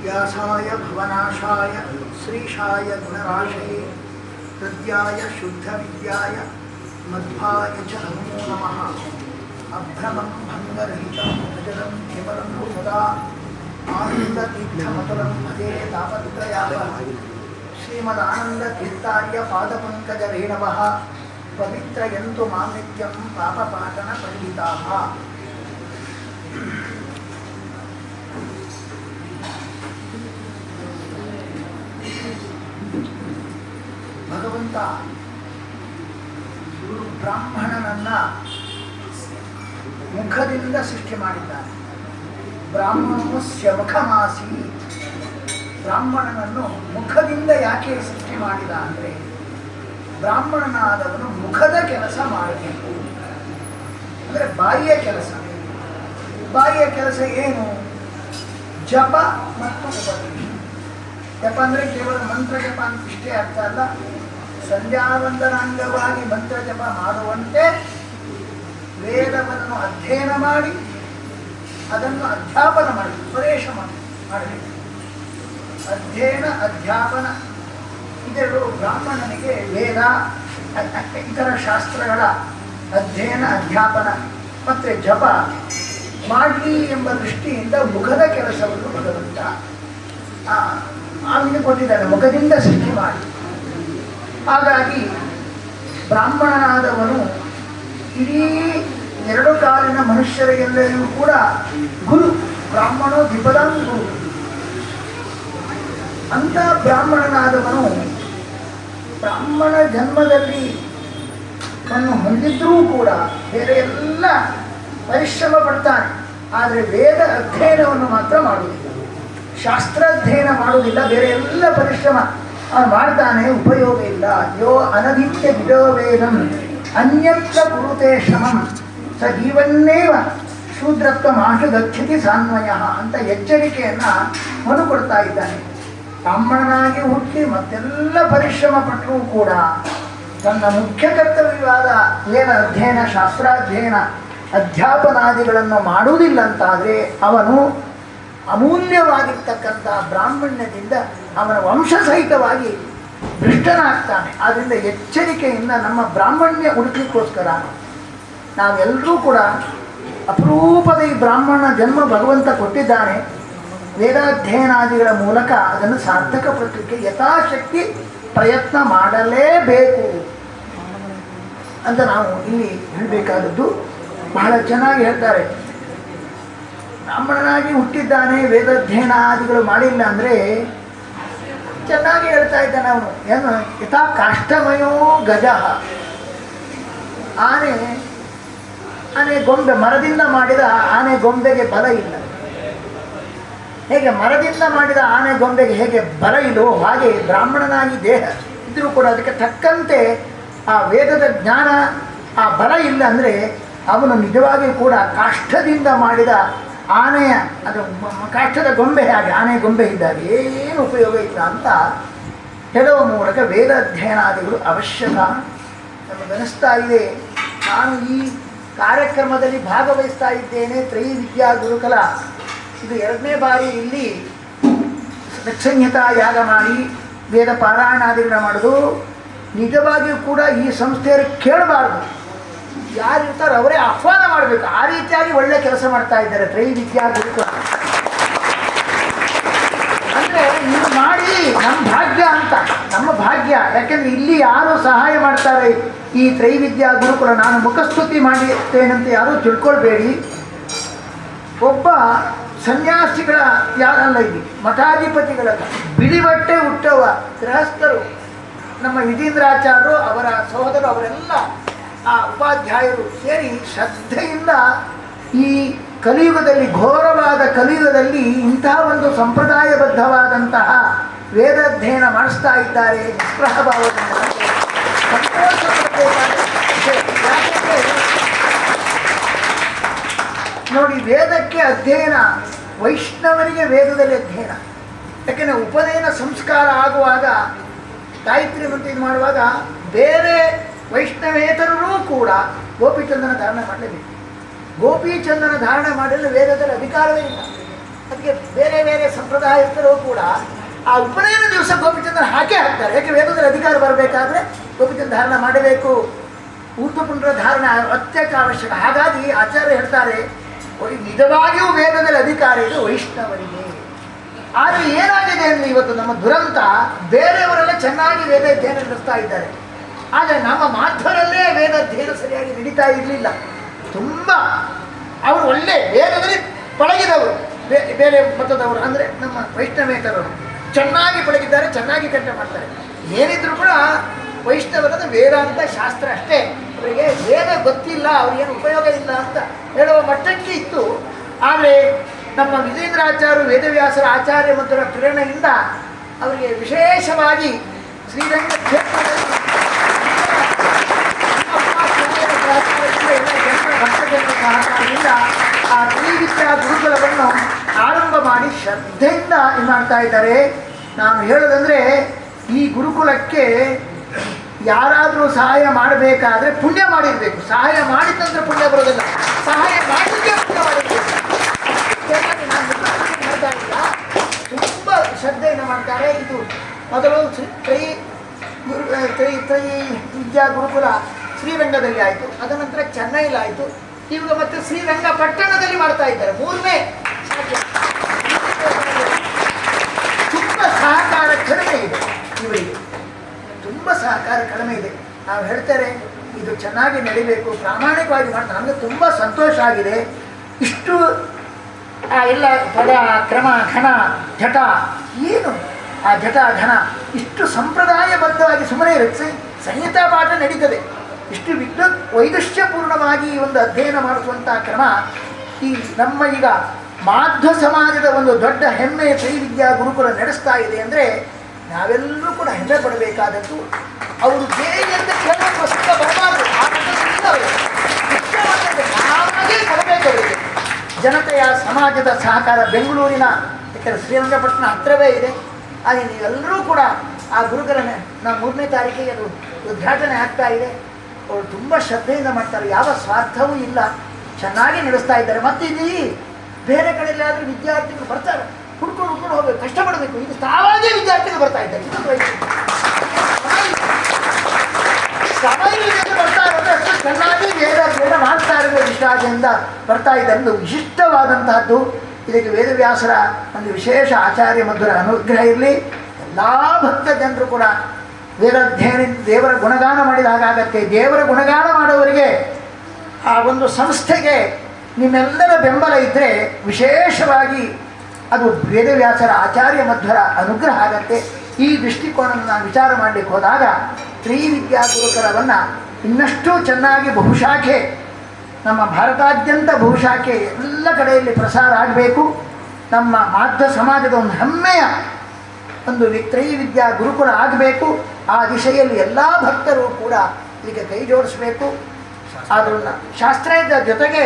व्यासाय भवनाशाय श्रीशाय गुणराशये हृद्याय शुद्धविद्याय मध्वाय च नमो नमः। अभ्रमं भङ्गरहितं भजनं केवलं सदा आनन्दतीर्थमतुलं भजे तापत्रयावः। श्रीमदानन्दतीर्थार्य पादपङ्कजरेणवः पवित्रयन्तु मां नित्यं पापपाटनपण्डिताः। ಭಗವಂತ ಬ್ರಾಹ್ಮಣನನ್ನ ಮುಖದಿಂದ ಸೃಷ್ಟಿ ಮಾಡಿದ್ದಾನೆ. ಬ್ರಾಹ್ಮಣನು ಸ್ಯಮುಖಮಾಸಿ. ಬ್ರಾಹ್ಮಣನನ್ನು ಮುಖದಿಂದ ಯಾಕೆ ಸೃಷ್ಟಿ ಮಾಡಿದ ಅಂದರೆ ಬ್ರಾಹ್ಮಣನಾದವನು ಮುಖದ ಕೆಲಸ ಮಾಡಬೇಕು. ಅಂದರೆ ಬಾಯಿಯ ಕೆಲಸ. ಬಾಯಿಯ ಕೆಲಸ ಏನು? ಜಪ ಮತ್ತು ಉಪದೇಶ. ಜಪ ಅಂದರೆ ಕೇವಲ ಮಂತ್ರ ಜಪ ಅಂತ ಇಷ್ಟೇ ಅರ್ಥ ಅಲ್ಲ. ಸಂಧ್ಯಾವಂದನಾಂಗವಾಗಿ ಮಂತ್ರ ಜಪ ಮಾಡುವಂತೆ ವೇದವನ್ನು ಅಧ್ಯಯನ ಮಾಡಿ ಅದನ್ನು ಅಧ್ಯಾಪನ ಮಾಡಿ ಉಪದೇಶ ಮಾಡಬೇಕು. ಅಧ್ಯಯನ ಅಧ್ಯಾಪನ ಇದೆರಡು ಬ್ರಾಹ್ಮಣನಿಗೆ ವೇದ ಇತರ ಶಾಸ್ತ್ರಗಳ ಅಧ್ಯಯನ ಅಧ್ಯಾಪನ ಮತ್ತು ಜಪ ಮಾಡಲಿ ಎಂಬ ದೃಷ್ಟಿಯಿಂದ ಮುಖದ ಕೆಲಸವನ್ನು ಭಗವಂತ ಆಜ್ಞೆ ಕೊಟ್ಟಿದ್ದಾನೆ, ಮುಖದಿಂದ ಸೃಷ್ಟಿ ಮಾಡಿ. ಹಾಗಾಗಿ ಬ್ರಾಹ್ಮಣನಾದವನು ಇಡೀ ಎರಡು ಕಾಲಿನ ಮನುಷ್ಯರಿಗೆಲ್ಲರಿಗೂ ಕೂಡ ಗುರು. ಬ್ರಾಹ್ಮಣೋ ದ್ವಿಪದಾಂ ಗುರು. ಅಂತ ಬ್ರಾಹ್ಮಣನಾದವನು ಬ್ರಾಹ್ಮಣ ಜನ್ಮದಲ್ಲಿ ಹೊಂದಿದ್ರೂ ಕೂಡ ಬೇರೆ ಎಲ್ಲ ಪರಿಶ್ರಮ ಪಡ್ತಾನೆ. ಆದರೆ ವೇದ ಅಧ್ಯಯನವನ್ನು ಮಾತ್ರ ಮಾಡುವುದಿಲ್ಲ, ಶಾಸ್ತ್ರಾಧ್ಯಯನ ಮಾಡುವುದಿಲ್ಲ. ಬೇರೆ ಎಲ್ಲ ಪರಿಶ್ರಮ ಅವನು ಮಾಡ್ತಾನೆ, ಉಪಯೋಗ ಇಲ್ಲ. ಯೋ ಅನಧಿತ್ಯ ವಿಡೋ ವೇದಂ ಅನ್ಯತ್ರ ಕುರುತೆ ಶ್ರಮಂ ಸ ಜೀವನ್ನೇವ ಶೂದ್ರತ್ವ ಮಾಷು ದಕ್ಷತಿ ಸಾನ್ವಯ ಅಂತ ಎಚ್ಚರಿಕೆಯನ್ನು ಅವನು ಕೊಡ್ತಾ ಇದ್ದಾನೆ. ಬ್ರಾಹ್ಮಣನಾಗಿ ಹುಟ್ಟಿ ಮತ್ತೆಲ್ಲ ಪರಿಶ್ರಮ ಪಟ್ಟರೂ ಕೂಡ ತನ್ನ ಮುಖ್ಯ ಕರ್ತವ್ಯವಾದ ವೇದ ಅಧ್ಯಯನ ಶಾಸ್ತ್ರಾಧ್ಯಯನ ಅಧ್ಯಾಪನಾದಿಗಳನ್ನು ಮಾಡುವುದಿಲ್ಲ ಅಂತಾದರೆ ಅವನು ಅಮೂಲ್ಯವಾಗಿರ್ತಕ್ಕಂಥ ಬ್ರಾಹ್ಮಣ್ಯದಿಂದ ಅವನ ವಂಶ ಸಹಿತವಾಗಿ ಭ್ರಷ್ಟನಾಗ್ತಾನೆ. ಆದ್ದರಿಂದ ಎಚ್ಚರಿಕೆಯಿಂದ ನಮ್ಮ ಬ್ರಾಹ್ಮಣ್ಯ ಉಳಿಸಲಿಕ್ಕೋಸ್ಕರ ನಾವೆಲ್ಲರೂ ಕೂಡ ಅಪರೂಪದ ಈ ಬ್ರಾಹ್ಮಣ ಜನ್ಮ ಭಗವಂತ ಕೊಟ್ಟಿದ್ದಾನೆ. ವೇದಾಧ್ಯಯನಾದಿಗಳ ಮೂಲಕ ಅದನ್ನು ಸಾರ್ಥಕಪಡಿಸಲಿಕ್ಕೆ ಯಥಾಶಕ್ತಿ ಪ್ರಯತ್ನ ಮಾಡಲೇಬೇಕು ಅಂತ ನಾವು ಇಲ್ಲಿ ಹೇಳಬೇಕಾದದ್ದು. ಬಹಳ ಚೆನ್ನಾಗಿ ಹೇಳ್ತಾರೆ, ಬ್ರಾಹ್ಮಣನಾಗಿ ಹುಟ್ಟಿದ್ದಾನೆ, ವೇದಾಧ್ಯಯನಾದಿಗಳು ಮಾಡಿಲ್ಲ ಅಂದರೆ ಚೆನ್ನಾಗಿ ಹೇಳ್ತಾ ಇದ್ದಾನೆ ಅವನು. ಏನು? ಯಥಾ ಕಾಷ್ಟಮಯೋ ಗಜ. ಆನೆ ಗೊಂಬೆ, ಮರದಿಂದ ಮಾಡಿದ ಆನೆ ಗೊಂಬೆಗೆ ಬಲ ಇಲ್ಲ. ಹೇಗೆ ಮರದಿಂದ ಮಾಡಿದ ಆನೆ ಗೊಂಬೆಗೆ ಹೇಗೆ ಬಲ ಇಲ್ಲವೋ ಹಾಗೆ ಬ್ರಾಹ್ಮಣನಾಗಿ ದೇಹ ಇದ್ದರೂ ಕೂಡ ಅದಕ್ಕೆ ತಕ್ಕಂತೆ ಆ ವೇದದ ಜ್ಞಾನ ಆ ಬಲ ಇಲ್ಲ ಅಂದರೆ ಅವನು ನಿಜವಾಗಿಯೂ ಕೂಡ ಕಾಷ್ಠದಿಂದ ಮಾಡಿದ ಆನೆಯ ಅದು ಕಾಷ್ಠದ ಗೊಂಬೆ ಹಾಗೆ, ಆನೆ ಗೊಂಬೆ ಇದ್ದಾಗ ಏನು ಉಪಯೋಗ ಇಲ್ಲ ಅಂತ ಹೇಳುವ ಮೂಲಕ ವೇದ ಅಧ್ಯಯನಾದಿಗಳು ಅವಶ್ಯಕ. ನಮಗನಿಸ್ತಾ ಇದೆ, ನಾನು ಈ ಕಾರ್ಯಕ್ರಮದಲ್ಲಿ ಭಾಗವಹಿಸ್ತಾ ಇದ್ದೇನೆ. ತ್ರೈವಿದ್ಯಾ ಗುರುಕುಲ ಇದು 2ನೇ ಬಾರಿ ಇಲ್ಲಿ ಸಂಹಿತಾ ಯಾಗ ಮಾಡಿ ವೇದ ಪಾರಾಯಣಾದಿಗಳನ್ನ ಮಾಡೋದು. ನಿಜವಾಗಿಯೂ ಕೂಡ ಈ ಸಂಸ್ಥೆಯವರು ಕೇಳಬಾರ್ದು, ಯಾರಿರ್ತಾರೆ ಅವರೇ ಆಹ್ವಾನ ಮಾಡಬೇಕು. ಆ ರೀತಿಯಾಗಿ ಒಳ್ಳೆ ಕೆಲಸ ಮಾಡ್ತಾ ಇದ್ದಾರೆ ತ್ರೈವಿದ್ಯಾ ಗುರುಕುಲ. ಅಂದರೆ ನೀವು ಮಾಡಿ ನಮ್ಮ ಭಾಗ್ಯ ಅಂತ, ನಮ್ಮ ಭಾಗ್ಯ. ಯಾಕೆಂದರೆ ಇಲ್ಲಿ ಯಾರು ಸಹಾಯ ಮಾಡ್ತಾರೆ ಈ ತ್ರೈವಿದ್ಯಾ ಗುರುಕುಲ. ನಾನು ಮುಖಸ್ತುತಿ ಮಾಡಿರ್ತೇನಂತ ಯಾರೂ ತಿಳ್ಕೊಳ್ಬೇಡಿ. ಒಬ್ಬ ಸನ್ಯಾಸಿಗಳ ಯಾರಲ್ಲ, ಇಲ್ಲಿ ಮಠಾಧಿಪತಿಗಳಲ್ಲ, ಬಿಳಿ ಬಟ್ಟೆ ಹುಟ್ಟವ ಗೃಹಸ್ಥರು, ನಮ್ಮ ವಿಜೇಂದ್ರಾಚಾರ್ಯರು, ಅವರ ಸಹೋದರರು, ಅವರೆಲ್ಲ ಆ ಉಪಾಧ್ಯಾಯರು ಸೇರಿ ಶ್ರದ್ಧೆಯಿಂದ ಈ ಕಲಿಯುಗದಲ್ಲಿ, ಘೋರವಾದ ಕಲಿಯುಗದಲ್ಲಿ ಇಂತಹ ಒಂದು ಸಂಪ್ರದಾಯಬದ್ಧವಾದಂತಹ ವೇದಾಧ್ಯಯನ ಮಾಡಿಸ್ತಾ ಇದ್ದಾರೆ. ನಿಸ್ಪೃಹ ಭಾವದಿಂದ ಸಂತೋಷ ಪಡಬೇಕಾದ ವಿಷಯ. ಯಾಕೆಂದರೆ ನೋಡಿ, ವೇದಕ್ಕೆ ಅಧ್ಯಯನ, ವೈಷ್ಣವನಿಗೆ ವೇದದಲ್ಲಿ ಅಧ್ಯಯನ. ಯಾಕೆಂದರೆ ಉಪನಯನ ಸಂಸ್ಕಾರ ಆಗುವಾಗ ಗಾಯತ್ರಿ ಮಂತ್ರ ಇದು ಮಾಡುವಾಗ ಬೇರೆ ವೈಷ್ಣವೇತರರೂ ಕೂಡ ಗೋಪಿಚಂದನ ಧಾರಣೆ ಮಾಡಲೇಬೇಕು. ಗೋಪಿಚಂದನ ಧಾರಣೆ ಮಾಡಿದರೆ ವೇದದಲ್ಲಿ ಅಧಿಕಾರವೇ ಇಲ್ಲ. ಅದಕ್ಕೆ ಬೇರೆ ಬೇರೆ ಸಂಪ್ರದಾಯಸ್ಥರು ಕೂಡ ಆ ಉಪನಯನ ದಿವಸ ಗೋಪಿಚಂದ್ರ ಹಾಕೇ ಹಾಕ್ತಾರೆ. ಯಾಕೆ ವೇದದಲ್ಲಿ ಅಧಿಕಾರ ಬರಬೇಕಾದ್ರೆ ಗೋಪಿಚಂದ್ರ ಧಾರಣ ಮಾಡಬೇಕು, ಊರ್ಧ್ವಪುಂಡ್ರ ಧಾರಣ ಅತ್ಯಂತ ಅವಶ್ಯಕ. ಹಾಗಾಗಿ ಆಚಾರ್ಯ ಹೇಳ್ತಾರೆ, ನಿಜವಾಗಿಯೂ ವೇದದಲ್ಲಿ ಅಧಿಕಾರ ಇದು ವೈಷ್ಣವರಿಗೆ. ಆದರೆ ಏನಾಗಿದೆ ಅಂದರೆ ಇವತ್ತು ನಮ್ಮ ದುರಂತ, ಬೇರೆಯವರೆಲ್ಲ ಚೆನ್ನಾಗಿ ವೇದ ಅಧ್ಯಯನ ನಡೆಸ್ತಾ ಇದ್ದಾರೆ, ಆದರೆ ನಮ್ಮ ಮಾಧ್ವರಲ್ಲೇ ವೇದ ಅಧ್ಯಯನ ಸರಿಯಾಗಿ ನಡೀತಾ ಇರಲಿಲ್ಲ. ತುಂಬ ಅವರು ಒಳ್ಳೆ ವೇದದಲ್ಲಿ ಪಳಗಿದವರು, ಬೇರೆ ಮತದವರು ಅಂದರೆ ನಮ್ಮ ವೈಷ್ಣವೇತರರು ಚೆನ್ನಾಗಿ ಪಳಗಿದ್ದಾರೆ, ಚೆನ್ನಾಗಿ ಕಂಠ ಮಾಡ್ತಾರೆ. ಏನಿದ್ರು ಕೂಡ ವೈಷ್ಣವರದ ವೇದಾಂತ ಶಾಸ್ತ್ರ ಅಷ್ಟೇ, ಅವರಿಗೆ ವೇದ ಗೊತ್ತಿಲ್ಲ, ಅವ್ರಿಗೇನು ಉಪಯೋಗ ಇಲ್ಲ ಅಂತ ಹೇಳುವ ಮಟ್ಟಕ್ಕೆ ಇತ್ತು. ಆದರೆ ನಮ್ಮ ವಿಜೇಂದ್ರಾಚಾರ್ಯರು ವೇದವ್ಯಾಸರ ಆಚಾರ್ಯ ಮತ್ತು ಪ್ರೇರಣೆಯಿಂದ ಅವರಿಗೆ ವಿಶೇಷವಾಗಿ ಶ್ರೀರಂಗ ಕ್ಷೇತ್ರದಲ್ಲಿ ಸಹಕಾರದಿಂದ ಆ ತ್ರಿವಿದ್ಯಾ ಗುರುಕುಲವನ್ನು ಆರಂಭ ಮಾಡಿ ಶ್ರದ್ಧೆಯಿಂದ ಇದು ಮಾಡ್ತಾ ಇದ್ದಾರೆ. ನಾನು ಹೇಳೋದಂದರೆ, ಈ ಗುರುಕುಲಕ್ಕೆ ಯಾರಾದರೂ ಸಹಾಯ ಮಾಡಬೇಕಾದ್ರೆ ಪುಣ್ಯ ಮಾಡಿರಬೇಕು. ಸಹಾಯ ಮಾಡಿದಂದ್ರೆ ಪುಣ್ಯ ಬರೋದಿಲ್ಲ, ಸಹಾಯ ಮಾಡಲಿಕ್ಕೆ ಪುಣ್ಯ ಮಾಡಿರಬೇಕು. ನಾನು ಮಾಡ್ತಾ ಇಲ್ಲ, ತುಂಬ ಶ್ರದ್ಧೆಯಿಂದ ಮಾಡ್ತಾರೆ. ಇದು ಮೊದಲು ತ್ರೈ ವಿದ್ಯಾ ಗುರುಕುಲ ಶ್ರೀರಂಗದಲ್ಲಿ ಆಯಿತು, ಅದ ನಂತರ ಚೆನ್ನೈಲಾಯಿತು, ಇವಾಗ ಮತ್ತೆ ಶ್ರೀರಂಗಪಟ್ಟಣದಲ್ಲಿ ಮಾಡ್ತಾ ಇದ್ದಾರೆ. ಮೂರನೇ ತುಂಬ ಸಹಕಾರ ಕಡಿಮೆ ಇದೆ ಇವರಿಗೆ, ತುಂಬ ಸಹಕಾರ ಕಡಿಮೆ ಇದೆ. ನಾವು ಹೇಳ್ತಾರೆ ಇದು ಚೆನ್ನಾಗಿ ನಡಿಬೇಕು, ಪ್ರಾಮಾಣಿಕವಾಗಿ ಮಾಡ್ತಾರೆ. ನಮಗೆ ತುಂಬ ಸಂತೋಷ ಆಗಿದೆ. ಇಷ್ಟು ಎಲ್ಲ ಪದ ಕ್ರಮ ಘನ ಘಟ, ಏನು ಆ ಘಟ ಘನ ಇಷ್ಟು ಸಂಪ್ರದಾಯಬದ್ಧವಾಗಿ ಸುಮ್ಮನೆ ಇರುತ್ತೆ. ಸಂಹಿತಾ ಪಾಠ ನಡೀತದೆ, ಇಷ್ಟು ವಿದ್ಯುತ್ ವೈದುಷ್ಯಪೂರ್ಣವಾಗಿ ಒಂದು ಅಧ್ಯಯನ ಮಾಡಿಸುವಂಥ ಕ್ರಮ ಈ ನಮ್ಮ ಈಗ ಮಾಧ್ವ ಸಮಾಜದ ಒಂದು ದೊಡ್ಡ ಹೆಮ್ಮೆ ತ್ರೈವಿದ್ಯಾ ಗುರುಕುಲ ನಡೆಸ್ತಾ ಇದೆ ಅಂದರೆ ನಾವೆಲ್ಲರೂ ಕೂಡ ಹೆಮ್ಮೆ ಪಡಬೇಕಾದದ್ದು. ಅವರು ಬೇರೆ ಅಂತ ಕೇಳೋ ಪ್ರಸಂಗ ಬರಬಾರ್ದು, ಆ ಮಟ್ಟದಿಂದ ಅವರು ನಾವಾಗೇ ಕೊಡಬೇಕು ಅವರಿಗೆ. ಜನತೆಯ ಸಮಾಜದ ಸಹಕಾರ ಬೆಂಗಳೂರಿನ, ಯಾಕಂದರೆ ಶ್ರೀರಂಗಪಟ್ಟಣ ಹತ್ತಿರವೇ ಇದೆ. ಹಾಗೆ ನೀವೆಲ್ಲರೂ ಕೂಡ ಆ ಗುರುಕುಲನ ನಾವು 3ನೇ ತಾರೀಕಿಗೆ ಅದು ಉದ್ಘಾಟನೆ ಆಗ್ತಾ ಇದೆ. ಅವರು ತುಂಬ ಶ್ರದ್ಧೆಯಿಂದ ಮಾಡ್ತಾರೆ, ಯಾವ ಸ್ವಾರ್ಥವೂ ಇಲ್ಲ, ಚೆನ್ನಾಗಿ ನಡೆಸ್ತಾ ಇದ್ದಾರೆ. ಮತ್ತು ಇಲ್ಲಿ ಬೇರೆ ಕಡೆಯಲ್ಲಾದರೂ ವಿದ್ಯಾರ್ಥಿಗಳು ಬರ್ತಾರೆ, ಹುಡ್ಕೊಂಡು ಹೋಗಬೇಕು, ಕಷ್ಟಪಡಬೇಕು. ಇದು ತಾವಾಗೇ ವಿದ್ಯಾರ್ಥಿಗಳು ಬರ್ತಾ ಇದ್ದಾರೆ, ಸಮಯದಲ್ಲಿ ಬರ್ತಾ ಇರೋದು ಅಷ್ಟು ಚೆನ್ನಾಗಿ ವೇದ ಮಾಡ್ತಾ ಇರೋ ವಿಷಯದಿಂದ ಬರ್ತಾ ಇದ್ದಾರೆ. ಒಂದು ವಿಶಿಷ್ಟವಾದಂತಹದ್ದು. ಇದಕ್ಕೆ ವೇದವ್ಯಾಸರ ಒಂದು ವಿಶೇಷ ಆಚಾರ್ಯ ಮಧುರ ಅನುಗ್ರಹ ಇರಲಿ. ಎಲ್ಲ ಭಕ್ತ ಜನರು ಕೂಡ ವೇದಾಧ್ಯಯನ ದೇವರ ಗುಣಗಾನ ಮಾಡಿದ ಹಾಗಾಗತ್ತೆ. ದೇವರ ಗುಣಗಾನ ಮಾಡೋವರಿಗೆ ಆ ಒಂದು ಸಂಸ್ಥೆಗೆ ನಿಮ್ಮೆಲ್ಲರ ಬೆಂಬಲ ಇದ್ದರೆ ವಿಶೇಷವಾಗಿ ಅದು ವೇದವ್ಯಾಸರ ಆಚಾರ್ಯ ಮಧ್ವರ ಅನುಗ್ರಹ ಆಗತ್ತೆ. ಈ ದೃಷ್ಟಿಕೋನವನ್ನು ನಾನು ವಿಚಾರ ಮಾಡಲಿಕ್ಕೆ ಹೋದಾಗ ತ್ರಿವಿದ್ಯಾ ಗುರುಕುಲವನ್ನು ಇನ್ನಷ್ಟು ಚೆನ್ನಾಗಿ ಬಹುಶಾಖೆ, ನಮ್ಮ ಭಾರತಾದ್ಯಂತ ಬಹುಶಾಖೆ ಎಲ್ಲ ಕಡೆಯಲ್ಲಿ ಪ್ರಸಾರ ಆಗಬೇಕು. ನಮ್ಮ ಮಾಧ್ವ ಸಮಾಜದ ಒಂದು ಹೆಮ್ಮೆಯ ಒಂದು ತ್ರೈವಿದ್ಯಾ ಗುರುಕುಲ ಆಗಬೇಕು. ಆ ದಿಶೆಯಲ್ಲಿ ಎಲ್ಲ ಭಕ್ತರು ಕೂಡ ಇದಕ್ಕೆ ಕೈ ಜೋಡಿಸಬೇಕು. ಅದನ್ನು ಶಾಸ್ತ್ರದ ಜೊತೆಗೆ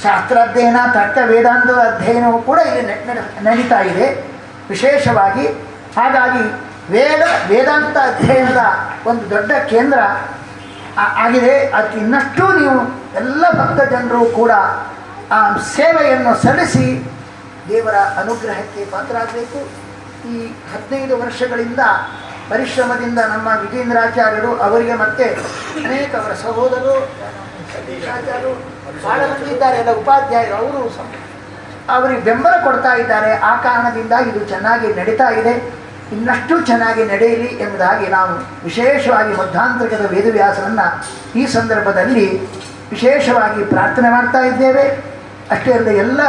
ಶಾಸ್ತ್ರಾಧ್ಯಯನ, ತರ್ಕ ವೇದಾಂತದ ಅಧ್ಯಯನವೂ ಕೂಡ ಇಲ್ಲಿ ನಡೀತಾ ಇದೆ ವಿಶೇಷವಾಗಿ. ಹಾಗಾಗಿ ವೇದಾಂತ ಅಧ್ಯಯನದ ಒಂದು ದೊಡ್ಡ ಕೇಂದ್ರ ಆಗಿದೆ. ಅದಕ್ಕೆ ಇನ್ನಷ್ಟು ನೀವು ಎಲ್ಲ ಭಕ್ತ ಜನರು ಕೂಡ ಆ ಸೇವೆಯನ್ನು ಸಲ್ಲಿಸಿ ದೇವರ ಅನುಗ್ರಹಕ್ಕೆ ಪಾತ್ರರಾಗಬೇಕು. ಈ 15 ವರ್ಷಗಳಿಂದ ಪರಿಶ್ರಮದಿಂದ ನಮ್ಮ ವಿಜೇಂದ್ರಾಚಾರ್ಯರು, ಅವರಿಗೆ ಮತ್ತೆ ಅನೇಕ ಅವರ ಸಹೋದರರು ಸತೀಶಾಚಾರ್ಯರು ಭಾಳ ಮಂದಿ ಇದ್ದಾರೆ, ಎಲ್ಲ ಉಪಾಧ್ಯಾಯರು, ಅವರು ಅವರಿಗೆ ಬೆಂಬಲ ಕೊಡ್ತಾ ಇದ್ದಾರೆ. ಆ ಕಾರಣದಿಂದ ಇದು ಚೆನ್ನಾಗಿ ನಡೀತಾ ಇದೆ. ಇನ್ನಷ್ಟು ಚೆನ್ನಾಗಿ ನಡೆಯಲಿ ಎಂಬುದಾಗಿ ನಾವು ವಿಶೇಷವಾಗಿ ಮಧ್ವಾಂತರಿಕದ ವೇದವ್ಯಾಸರನ್ನು ಈ ಸಂದರ್ಭದಲ್ಲಿ ವಿಶೇಷವಾಗಿ ಪ್ರಾರ್ಥನೆ ಮಾಡ್ತಾ ಇದ್ದೇವೆ. ಅಷ್ಟೇ ಅಲ್ಲದೆ ಎಲ್ಲ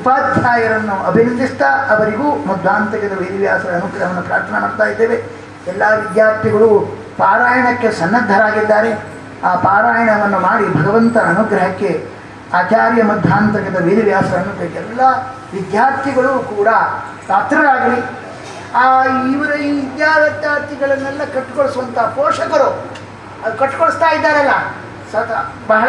ಉಪಾಧ್ಯಾಯರನ್ನು ಅಭಿನಂದಿಸ್ತಾ ಅವರಿಗೂ ಮಧ್ವಾಂತರಿಕದ ವೇದವ್ಯಾಸರ ಅನುಗ್ರಹವನ್ನು ಪ್ರಾರ್ಥನೆ ಮಾಡ್ತಾ ಇದ್ದೇವೆ. ಎಲ್ಲ ವಿದ್ಯಾರ್ಥಿಗಳು ಪಾರಾಯಣಕ್ಕೆ ಸನ್ನದ್ಧರಾಗಿದ್ದಾರೆ. ಆ ಪಾರಾಯಣವನ್ನು ಮಾಡಿ ಭಗವಂತನ ಅನುಗ್ರಹಕ್ಕೆ ಆಚಾರ್ಯ ಮಧ್ವಾಂತರಿಕದ ವೇದವ್ಯಾಸರ ಅನುಗ್ರಹಕ್ಕೆ ಎಲ್ಲ ವಿದ್ಯಾರ್ಥಿಗಳು ಕೂಡ ಪಾತ್ರರಾಗಲಿ. ಇವರ ಈ ವಿದ್ಯಾರ್ಥಿಗಳನ್ನೆಲ್ಲ ಕಟ್ಟಿಕೊಳಿಸುವಂಥ ಪೋಷಕರು ಅದು ಕಟ್ಟಿಕೊಳಿಸ್ತಾ ಇದ್ದಾರಲ್ಲ ಬಹಳ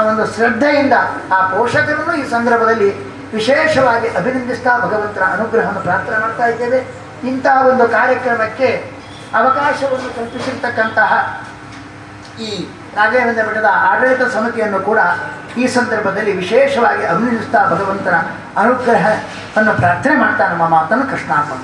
ಒಂದು ಶ್ರದ್ಧೆಯಿಂದ ಆ ಪೋಷಕರನ್ನು ಈ ಸಂದರ್ಭದಲ್ಲಿ ವಿಶೇಷವಾಗಿ ಅಭಿನಂದಿಸ್ತಾ ಭಗವಂತನ ಅನುಗ್ರಹವನ್ನು ಪ್ರಾರ್ಥನೆ ಮಾಡ್ತಾ ಇದ್ದೇವೆ. ಇಂತಹ ಒಂದು ಕಾರ್ಯಕ್ರಮಕ್ಕೆ ಅವಕಾಶವನ್ನು ಕಲ್ಪಿಸಿರ್ತಕ್ಕಂತಹ ಈ ರಾಘವೇಂದ್ರ ಮಠದ ಆಡಳಿತ ಸಮಿತಿಯನ್ನು ಕೂಡ ಈ ಸಂದರ್ಭದಲ್ಲಿ ವಿಶೇಷವಾಗಿ ಅಭಿನಂದಿಸ್ತಾ ಭಗವಂತನ ಅನುಗ್ರಹವನ್ನು ಪ್ರಾರ್ಥನೆ ಮಾಡ್ತಾ ನಮ್ಮ ಮಾತನ್ನು ಕೃಷ್ಣಾರ್ಪಣ.